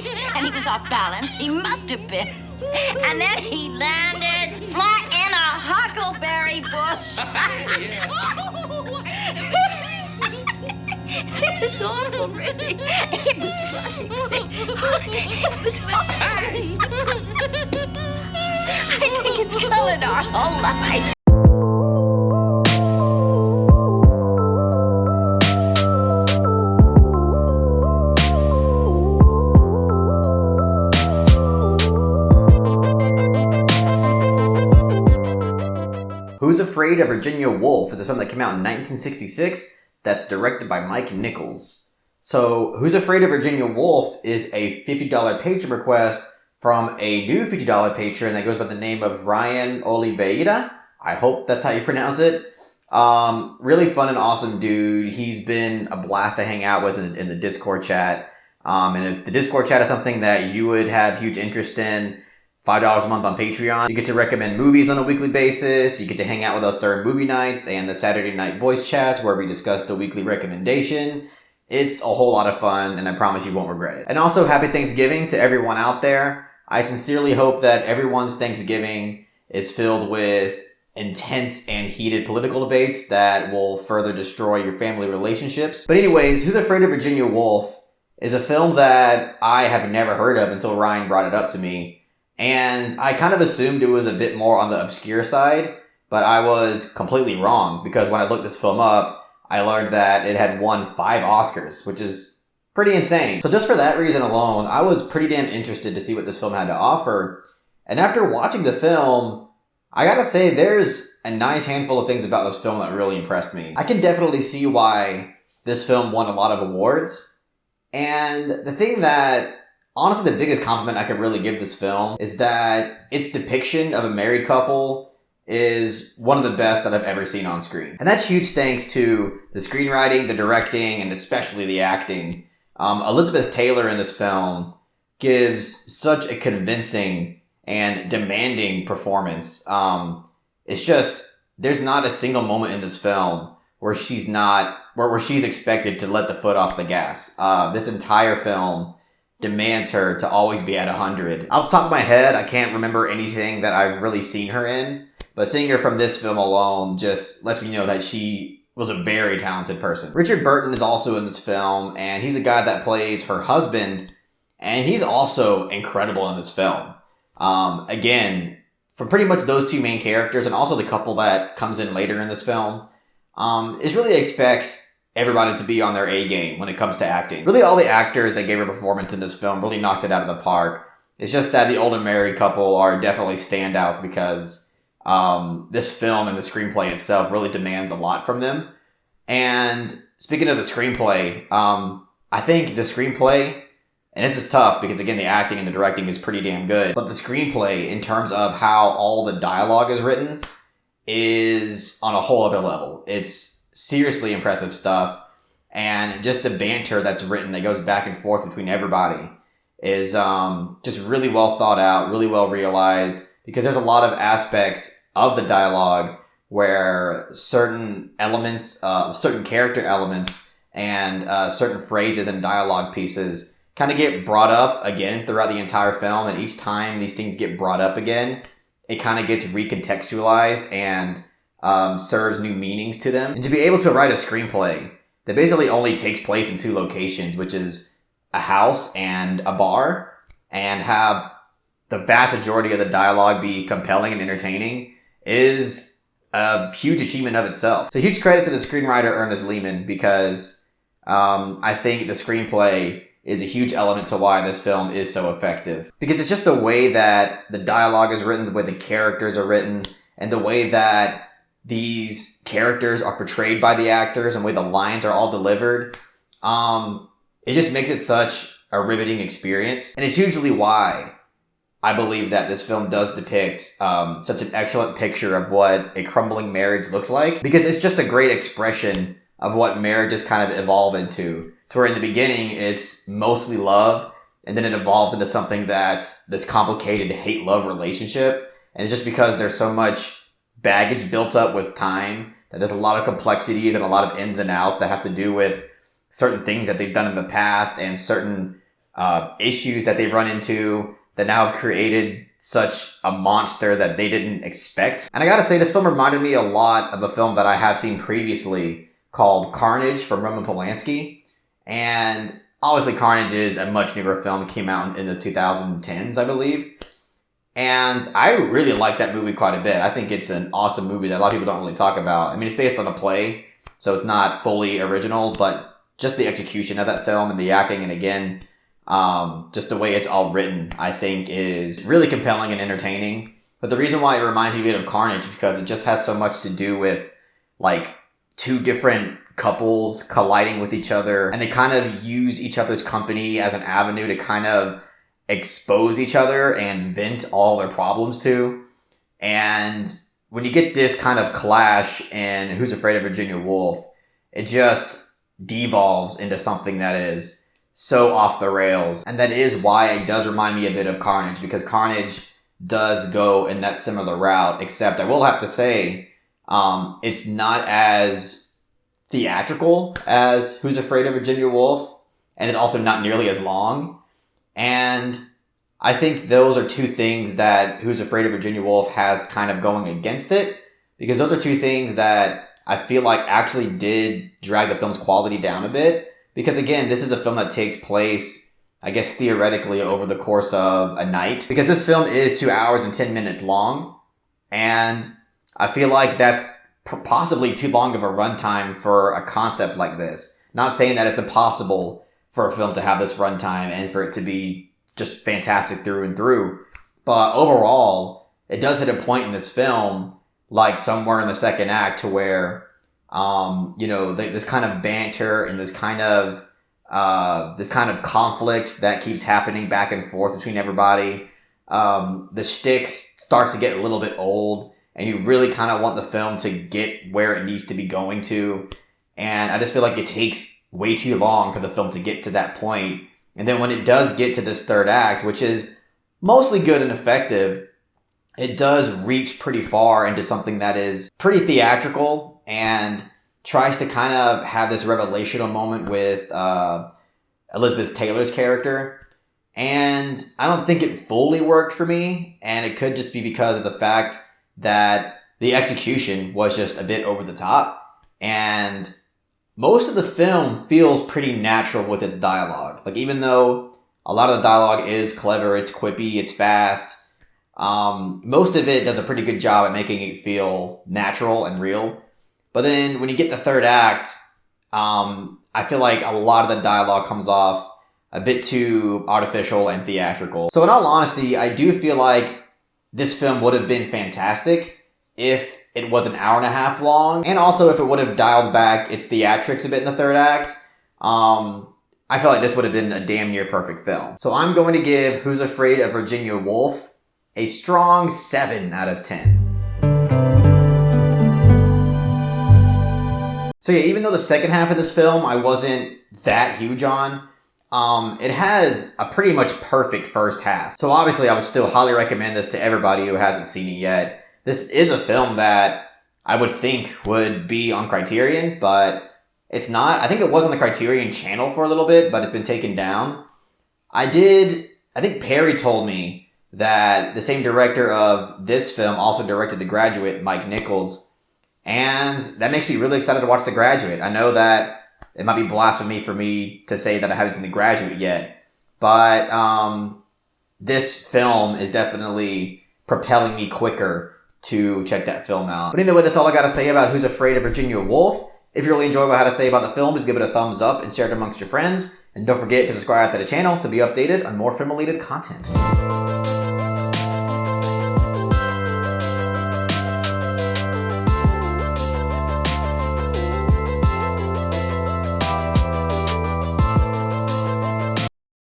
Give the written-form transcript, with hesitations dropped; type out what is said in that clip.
and he was off balance. He must have been. And then he landed flat in a huckleberry bush. It was awful, really. It was frightening. It was frightening. I think it's colored our whole lives. Who's Afraid of Virginia Woolf is a film that came out in 1966 that's directed by Mike Nichols. So, Who's Afraid of Virginia Woolf is a $50 patron request from a new $50 patron that goes by the name of Ryan Oliveira. I hope that's how you pronounce it. Really fun and awesome dude. He's been a blast to hang out with in the Discord chat. And if the Discord chat is something that you would have huge interest in, $5 a month on Patreon. You get to recommend movies on a weekly basis. You get to hang out with us during movie nights and the Saturday night voice chats where we discuss the weekly recommendation. It's a whole lot of fun, and I promise you won't regret it. And also, happy Thanksgiving to everyone out there. I sincerely hope that everyone's Thanksgiving is filled with intense and heated political debates that will further destroy your family relationships. But anyways, Who's Afraid of Virginia Woolf is a film that I have never heard of until Ryan brought it up to me. And I kind of assumed it was a bit more on the obscure side, but I was completely wrong because when I looked this film up, I learned that it had won 5 Oscars, which is pretty insane. So just for that reason alone, I was pretty damn interested to see what this film had to offer. And after watching the film, I gotta say there's a nice handful of things about this film that really impressed me. I can definitely see why this film won a lot of awards. And the thing that honestly, the biggest compliment I could really give this film is that its depiction of a married couple is one of the best that I've ever seen on screen. And that's huge thanks to the screenwriting, the directing, and especially the acting. Elizabeth Taylor in this film gives such a convincing and demanding performance. It's just, there's not a single moment in this film where she's expected to let the foot off the gas. This entire film demands her to always be at 100. Off the top of my head, I can't remember anything that I've really seen her in, but seeing her from this film alone just lets me know that she was a very talented person. Richard Burton is also in this film, and he's a guy that plays her husband, and he's also incredible in this film. Again, from pretty much those two main characters, and also the couple that comes in later in this film, it really expects everybody to be on their A game when it comes to acting. Really, all the actors that gave a performance in this film really knocked it out of the park. It's just that the older married couple are definitely standouts because this film and the screenplay itself really demands a lot from them. And speaking of the screenplay, I think the screenplay, and this is tough because again, the acting and the directing is pretty damn good, but the screenplay in terms of how all the dialogue is written is on a whole other level. It's seriously impressive stuff, and just the banter that's written that goes back and forth between everybody is just really well thought out, really well realized, because there's a lot of aspects of the dialogue where certain elements, certain character elements and certain phrases and dialogue pieces kind of get brought up again throughout the entire film, and each time these things get brought up again, it kind of gets recontextualized and serves new meanings to them. And to be able to write a screenplay that basically only takes place in 2 locations, which is a house and a bar, and have the vast majority of the dialogue be compelling and entertaining, is a huge achievement of itself. So huge credit to the screenwriter Ernest Lehman, because I think the screenplay is a huge element to why this film is so effective. Because it's just the way that the dialogue is written, the way the characters are written, and the way that these characters are portrayed by the actors and the way the lines are all delivered. It just makes it such a riveting experience. And it's usually why I believe that this film does depict such an excellent picture of what a crumbling marriage looks like. Because it's just a great expression of what marriages kind of evolve into. To where in the beginning, it's mostly love, and then it evolves into something that's this complicated hate-love relationship. And it's just because there's so much baggage built up with time that there's a lot of complexities and a lot of ins and outs that have to do with certain things that they've done in the past and certain issues that they've run into that now have created such a monster that they didn't expect. And I gotta say, this film reminded me a lot of a film that I have seen previously called Carnage from Roman Polanski. And obviously Carnage is a much newer film. It came out in the 2010s, I believe. And I really like that movie quite a bit. I think it's an awesome movie that a lot of people don't really talk about. I mean, it's based on a play, so it's not fully original, but just the execution of that film and the acting, and again, just the way it's all written, I think is really compelling and entertaining. But the reason why it reminds me a bit of Carnage, because it just has so much to do with, like, two different couples colliding with each other, and they kind of use each other's company as an avenue to kind of expose each other and vent all their problems to. And when you get this kind of clash in Who's Afraid of Virginia Woolf, it just devolves into something that is so off the rails. And that is why it does remind me a bit of Carnage, because Carnage does go in that similar route, except I will have to say, it's not as theatrical as Who's Afraid of Virginia Woolf, and it's also not nearly as long. And I think those are two things that Who's Afraid of Virginia Woolf has kind of going against it, because those are two things that I feel like actually did drag the film's quality down a bit. Because again, this is a film that takes place, I guess theoretically, over the course of a night. Because this film is 2 hours and 10 minutes long, and I feel like that's possibly too long of a runtime for a concept like this. Not saying that it's impossible for a film to have this runtime and for it to be just fantastic through and through. But overall, it does hit a point in this film, like somewhere in the second act, to where, this kind of banter and this kind of conflict that keeps happening back and forth between everybody. The shtick starts to get a little bit old, and you really kind of want the film to get where it needs to be going to. And I just feel like it takes way too long for the film to get to that point. And then when it does get to this third act, which is mostly good and effective, it does reach pretty far into something that is pretty theatrical and tries to kind of have this revelational moment with Elizabeth Taylor's character. And I don't think it fully worked for me, and it could just be because of the fact that the execution was just a bit over the top. And most of the film feels pretty natural with its dialogue. Like, even though a lot of the dialogue is clever, it's quippy, it's fast, most of it does a pretty good job at making it feel natural and real. But then when you get the third act, I feel like a lot of the dialogue comes off a bit too artificial and theatrical. So in all honesty, I do feel like this film would have been fantastic if it was an hour and a half long, and also if it would have dialed back its theatrics a bit in the third act. I feel like this would have been a damn near perfect film. So I'm going to give Who's Afraid of Virginia Woolf a strong 7 out of 10. So yeah, even though the second half of this film I wasn't that huge on, it has a pretty much perfect first half. So obviously I would still highly recommend this to everybody who hasn't seen it yet. This is a film that I would think would be on Criterion, but it's not. I think it was on the Criterion channel for a little bit, but it's been taken down. I think Perry told me that the same director of this film also directed The Graduate, Mike Nichols, and that makes me really excited to watch The Graduate. I know that it might be blasphemy for me to say that I haven't seen The Graduate yet, but this film is definitely propelling me quicker to check that film out. But anyway, that's all I got to say about Who's Afraid of Virginia Woolf. If you really enjoyed what I had to say about the film, just give it a thumbs up and share it amongst your friends. And don't forget to subscribe to the channel to be updated on more film-related content.